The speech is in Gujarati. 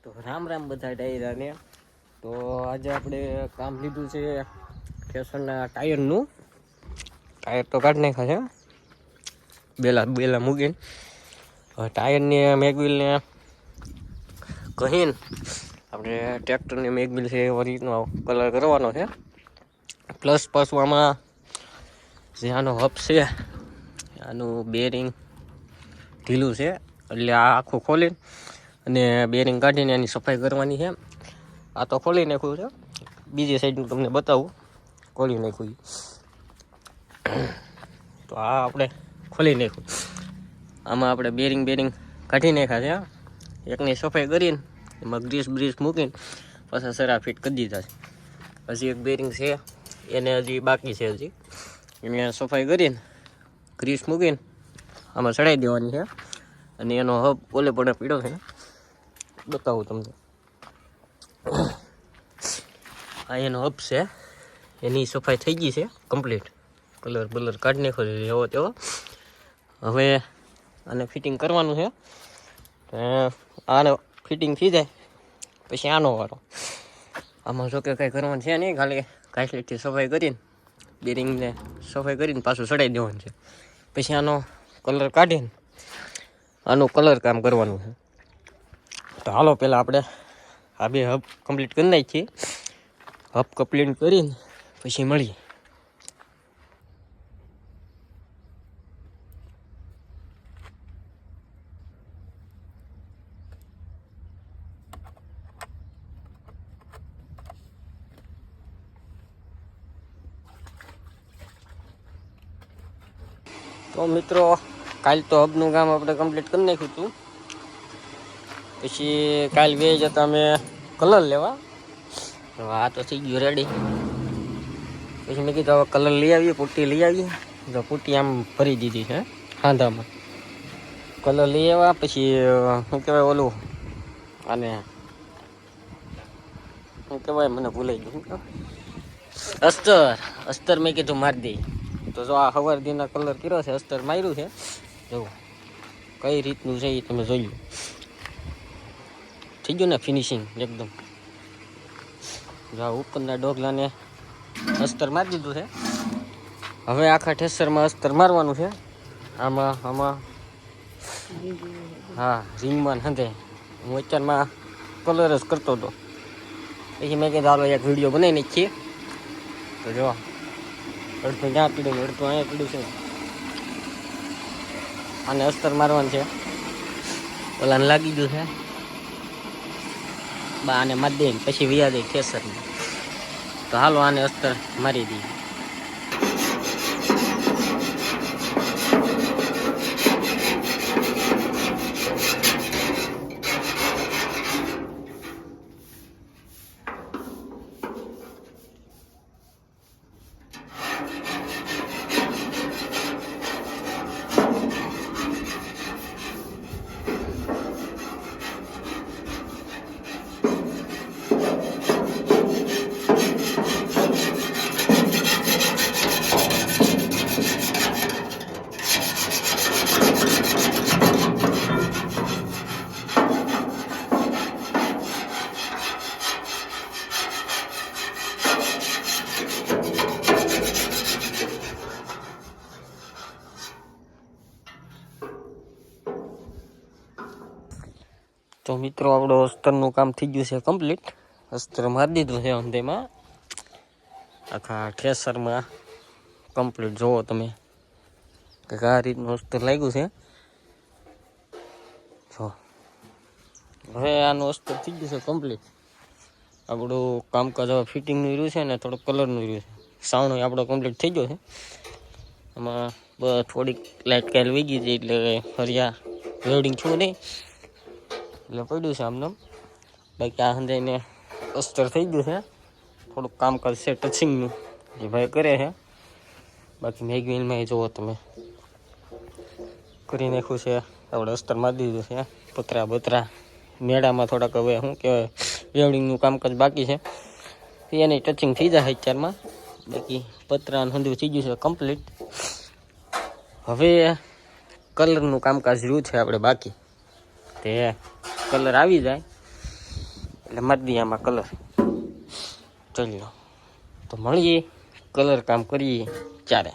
તો રામ રામ બધા ડાયરાને. તો આજે આપણે કામ લીધું છે ફેશનના ટાયરનું. ટાયર તો કાઢી નાખ્યા છે બેલા મૂકીને. હવે ટાયરની મેગવિલને કહીને આપણે ટ્રેક્ટરની મેગવિલ છે એ રીતનો કલર કરવાનો છે. પ્લસ પાછું આમાં જે આનો હબ છે આનું બેરિંગ ઢીલું છે, એટલે આ આખું ખોલીને અને બેરિંગ કાઢીને એની સફાઈ કરવાની છે. આ તો ખોલી નાખ્યું છે, બીજી સાઈડનું તમને બતાવું ખોલી નાખ્યું. તો આ આપણે ખોલી નાખ્યું. આમાં આપણે બેરિંગ કાઢી નાખ્યા છે. એકની સફાઈ કરીને એમાં ગ્રીસ મૂકીને પાછા સરા ફિટ કરી દીધા છે. હજી એક બેરિંગ છે એને હજી બાકી છે, હજી એને સફાઈ કરીને ગ્રીસ મૂકીને આમાં ચડાવી દેવાની છે. અને એનો હબ ઓલે પણ પીડો છે, બતાવું તમને. આ એનો હબ છે, એની સફાઈ થઈ ગઈ છે કમ્પ્લીટ. કલર કાઢી નાખ્યો એવો તેવો. હવે આને ફિટિંગ કરવાનું છે. આને ફિટિંગ થઈ જાય પછી આનો વારો. આમાં જો કે કંઈ કરવાનું છે નહીં, ખાલી ઘાસલેટથી સફાઈ કરીને બેરિંગને સફાઈ કરીને પાછું ચડાવી દેવાનું છે. પછી આનો કલર કાઢીને આનું કલર કામ કરવાનું છે. તો હાલો પહેલાં આપણે આ બે હબ કમ્પ્લીટ કરી નાખીએ. હબ કમ્પ્લીટ કરીને પછી મળીએ. તો મિત્રો કાલ તો હબનું કામ આપણે કમ્પ્લીટ કરી નાખ્યું હતું. પછી કાલ બે જતા અમે કલર લેવા. આ તો થઈ ગયું રેડી. પછી મેં કીધું હવે કલર લઈ આવીએ, પુટ્ટી લઈ આવીએ. તો પુટ્ટી આમ ભરી દીધી છે હાંધામાં. કલર લઈ આવ્યા પછી શું કહેવાય ઓલું આને શું કહેવાય મને ભૂલાઈ ગયું. અસ્તર મેં કીધું મારી દઈ. તો જો આ હવારદીના કલર કર્યો છે, અસ્તર માર્યું છે. જો કઈ રીતનું છે એ તમે જોઈ લો. થઈ ગયું ને ફિનિશિંગ એકદમ. જો ઉપરના ડોગલાને અસ્તર મારી દીધું છે. હવે આખા ઠેસરમાં અસ્તર મારવાનું છે. આમાં હા રિંગમાં હંધે હું અત્યારમાં કલર જ કરતો હતો. પછી મેં કીધું હાલો એક વિડીયો બનાવી નાખીએ. તો જો અડધું ત્યાં પીડ્યું, અડધું અહીંયા પીડ્યું છે. આને અસ્તર મારવાનું છે. ઓલાને લાગી ગયું છે બા, આને મારી દે પછી વ્યા દે કેસરમાં. તો હાલો આને અસ્તર મારી દઈએ. તો મિત્રો આપણો અસ્તરનું કામ થઈ ગયું છે કમ્પ્લીટ. અસ્તર મારી દીધું છે અંધેમાં આખા ઠેસરમાં કમ્પ્લીટ. જોવો તમે કે આ રીતનું અસ્તર લાગ્યું છે. જો હવે આનું અસ્તર થઈ ગયું છે કમ્પ્લીટ. આપણું કામકાજ હવે ફિટિંગનું રહ્યું છે ને થોડું કલરનું રહ્યું છે. સાવણો આપણો કમ્પ્લીટ થઈ ગયો છે. એમાં થોડીક લાઇટ કાલ વહી ગઈ હતી એટલે ફરિયા વેલ્ડિંગ થયું નહીં એટલે પડ્યું છે આમને. બાકી આ હંધાઈને અસ્તર થઈ ગયું છે. થોડુંક કામકાજ છે ટચિંગનું એ ભાઈ કરે છે. બાકી મેગવિલમાં જુઓ તમે કરી નાખ્યું છે. આપણે અસ્તર મારી દીધું છે. પતરા મેળામાં થોડાક હવે શું કહેવાય વેલ્ડિંગનું કામકાજ બાકી છે. એની ટચિંગ થઈ જાય અત્યારમાં. બાકી પતરાનું હંધું થઈ ગયું છે કમ્પ્લીટ. હવે કલરનું કામકાજ રહ્યું છે આપણે બાકી. તે કલર આવી જાય એટલે મારી દઈએ આમાં કલર. ચાલો તો મળીએ, કલર કામ કરીએ ચારે.